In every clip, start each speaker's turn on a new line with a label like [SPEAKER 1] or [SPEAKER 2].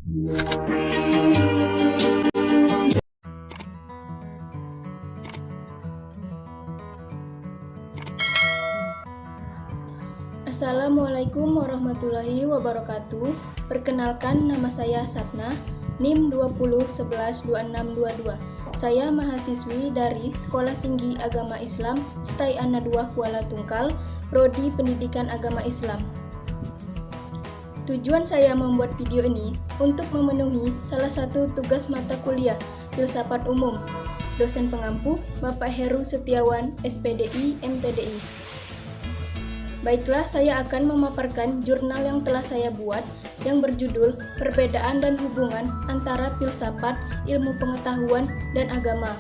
[SPEAKER 1] Assalamualaikum warahmatullahi wabarakatuh. Perkenalkan, nama saya Satna, NIM 20112622. Saya mahasiswi dari Sekolah Tinggi Agama Islam STAI Ana II Kuala Tungkal, Prodi Pendidikan Agama Islam. Tujuan saya membuat video ini untuk memenuhi salah satu tugas mata kuliah Filsafat Umum. Dosen pengampu Bapak Heru Setiawan, SPDI, MPDI. Baiklah, saya akan memaparkan jurnal yang telah saya buat yang berjudul Perbedaan dan Hubungan Antara Filsafat, Ilmu Pengetahuan, dan Agama.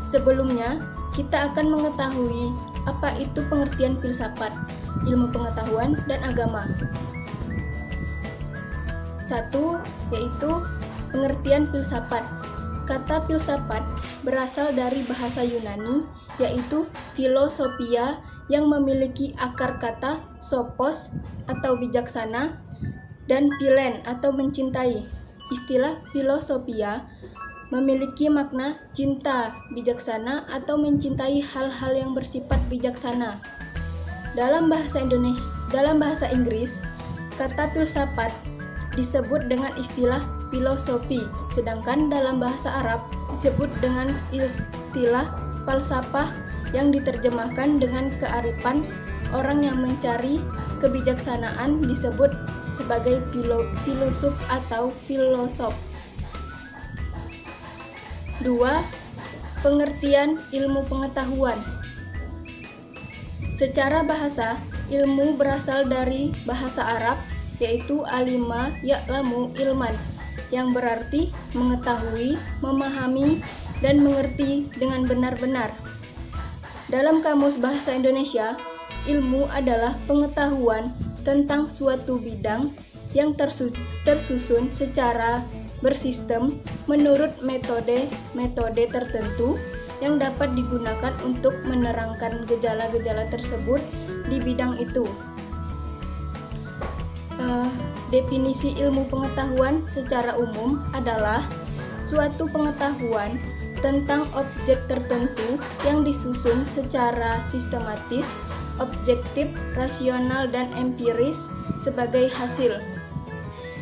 [SPEAKER 1] Sebelumnya, kita akan mengetahui apa itu pengertian filsafat, ilmu pengetahuan, dan agama. 1. Yaitu pengertian filsafat. Kata filsafat berasal dari bahasa Yunani, yaitu philosophia, yang memiliki akar kata sophos atau bijaksana dan philen atau mencintai. Istilah filosophia memiliki makna cinta, bijaksana, atau mencintai hal-hal yang bersifat bijaksana. Dalam bahasa Inggris, kata filsafat disebut dengan istilah filosofi, sedangkan dalam bahasa Arab disebut dengan istilah falsafah yang diterjemahkan dengan kearifan orang yang mencari kebijaksanaan disebut sebagai filosof atau filosof. 2. Pengertian ilmu pengetahuan. Secara bahasa, ilmu berasal dari bahasa Arab, yaitu alima ya'lamu ilman, yang berarti mengetahui, memahami, dan mengerti dengan benar-benar. Dalam Kamus Bahasa Indonesia, ilmu adalah pengetahuan tentang suatu bidang yang tersusun secara bersistem menurut metode tertentu yang dapat digunakan untuk menerangkan gejala-gejala tersebut di bidang itu. Definisi ilmu pengetahuan secara umum adalah suatu pengetahuan tentang objek tertentu yang disusun secara sistematis, objektif, rasional, dan empiris sebagai hasil.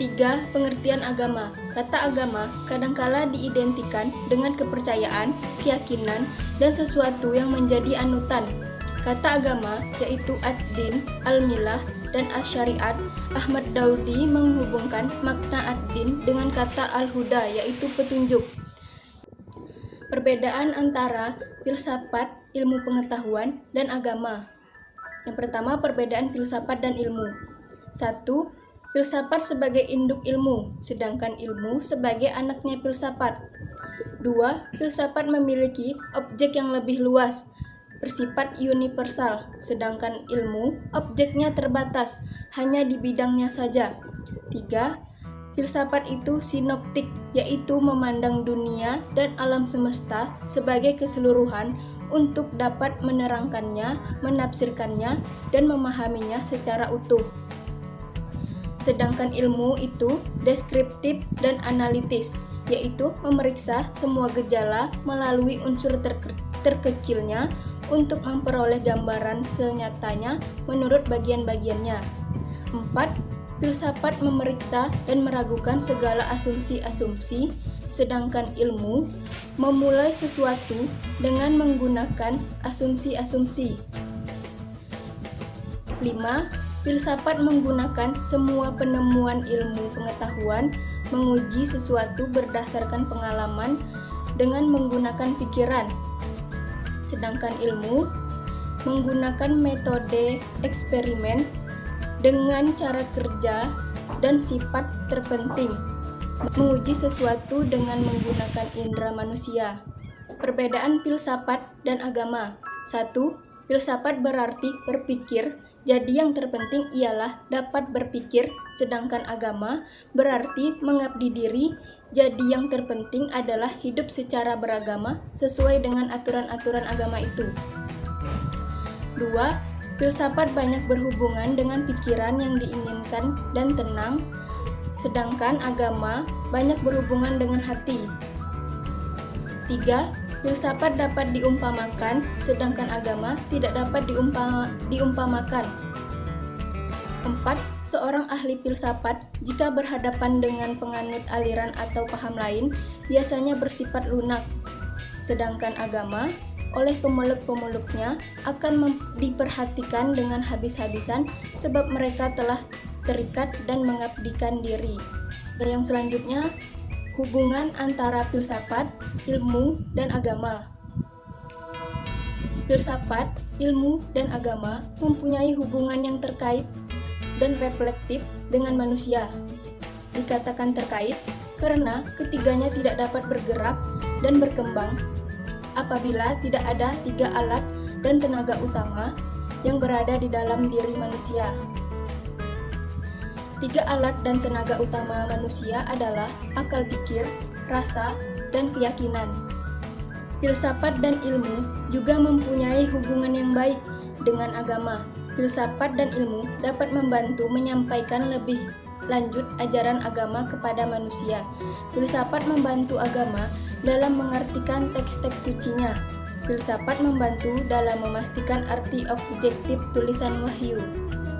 [SPEAKER 1] 3. Pengertian agama. Kata agama kadangkala diidentikan dengan kepercayaan, keyakinan, dan sesuatu yang menjadi anutan. Kata agama yaitu ad-din, al-milah, dan as-syariat. Ahmad Daudi menghubungkan makna ad-din dengan kata al-huda yaitu petunjuk. Perbedaan antara filsafat, ilmu pengetahuan, dan agama. Yang pertama, perbedaan filsafat dan ilmu. 1. Filsafat sebagai induk ilmu, sedangkan ilmu sebagai anaknya filsafat. 2. Filsafat memiliki objek yang lebih luas, bersifat universal, sedangkan ilmu objeknya terbatas, hanya di bidangnya saja. 3. Filsafat itu sinoptik, yaitu memandang dunia dan alam semesta sebagai keseluruhan untuk dapat menerangkannya, menafsirkannya, dan memahaminya secara utuh. Sedangkan ilmu itu deskriptif dan analitis, yaitu memeriksa semua gejala melalui unsur terkecilnya untuk memperoleh gambaran senyatanya menurut bagian-bagiannya. 4. Filsafat memeriksa dan meragukan segala asumsi-asumsi, sedangkan ilmu memulai sesuatu dengan menggunakan asumsi-asumsi. 5. Filsafat menggunakan semua penemuan ilmu pengetahuan menguji sesuatu berdasarkan pengalaman dengan menggunakan pikiran, sedangkan ilmu menggunakan metode eksperimen dengan cara kerja dan sifat terpenting, menguji sesuatu dengan menggunakan indera manusia. Perbedaan filsafat dan agama. 1. Filsafat berarti berpikir, jadi yang terpenting ialah dapat berpikir, sedangkan agama berarti mengabdi diri, jadi yang terpenting adalah hidup secara beragama sesuai dengan aturan-aturan agama itu. 2. Filsafat banyak berhubungan dengan pikiran yang diinginkan dan tenang, sedangkan agama banyak berhubungan dengan hati. 3. Filsafat dapat diumpamakan, sedangkan agama tidak dapat diumpamakan. 4. Seorang ahli filsafat jika berhadapan dengan penganut aliran atau paham lain biasanya bersifat lunak, sedangkan agama oleh pemeluk-pemeluknya akan diperhatikan dengan habis-habisan sebab mereka telah terikat dan mengabdikan diri. Yang selanjutnya, hubungan antara filsafat, ilmu, dan agama. Filsafat, ilmu, dan agama mempunyai hubungan yang terkait dan reflektif dengan manusia. Dikatakan terkait karena ketiganya tidak dapat bergerak dan berkembang apabila tidak ada 3 alat dan tenaga utama yang berada di dalam diri manusia. 3 alat dan tenaga utama manusia adalah akal pikir, rasa, dan keyakinan. Filsafat dan ilmu juga mempunyai hubungan yang baik dengan agama. Filsafat dan ilmu dapat membantu menyampaikan lebih lanjut ajaran agama kepada manusia. Filsafat membantu agama dalam mengartikan teks-teks sucinya. Filsafat membantu dalam memastikan arti objektif tulisan wahyu.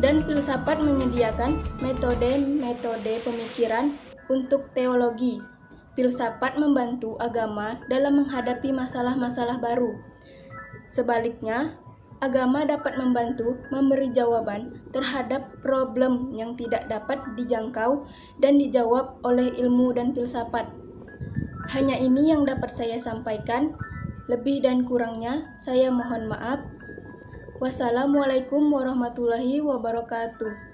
[SPEAKER 1] Dan filsafat menyediakan metode-metode pemikiran untuk teologi. Filsafat membantu agama dalam menghadapi masalah-masalah baru. Sebaliknya, agama dapat membantu memberi jawaban terhadap problem yang tidak dapat dijangkau dan dijawab oleh ilmu dan filsafat. Hanya ini yang dapat saya sampaikan. Lebih dan kurangnya saya mohon maaf. Wassalamualaikum warahmatullahi wabarakatuh.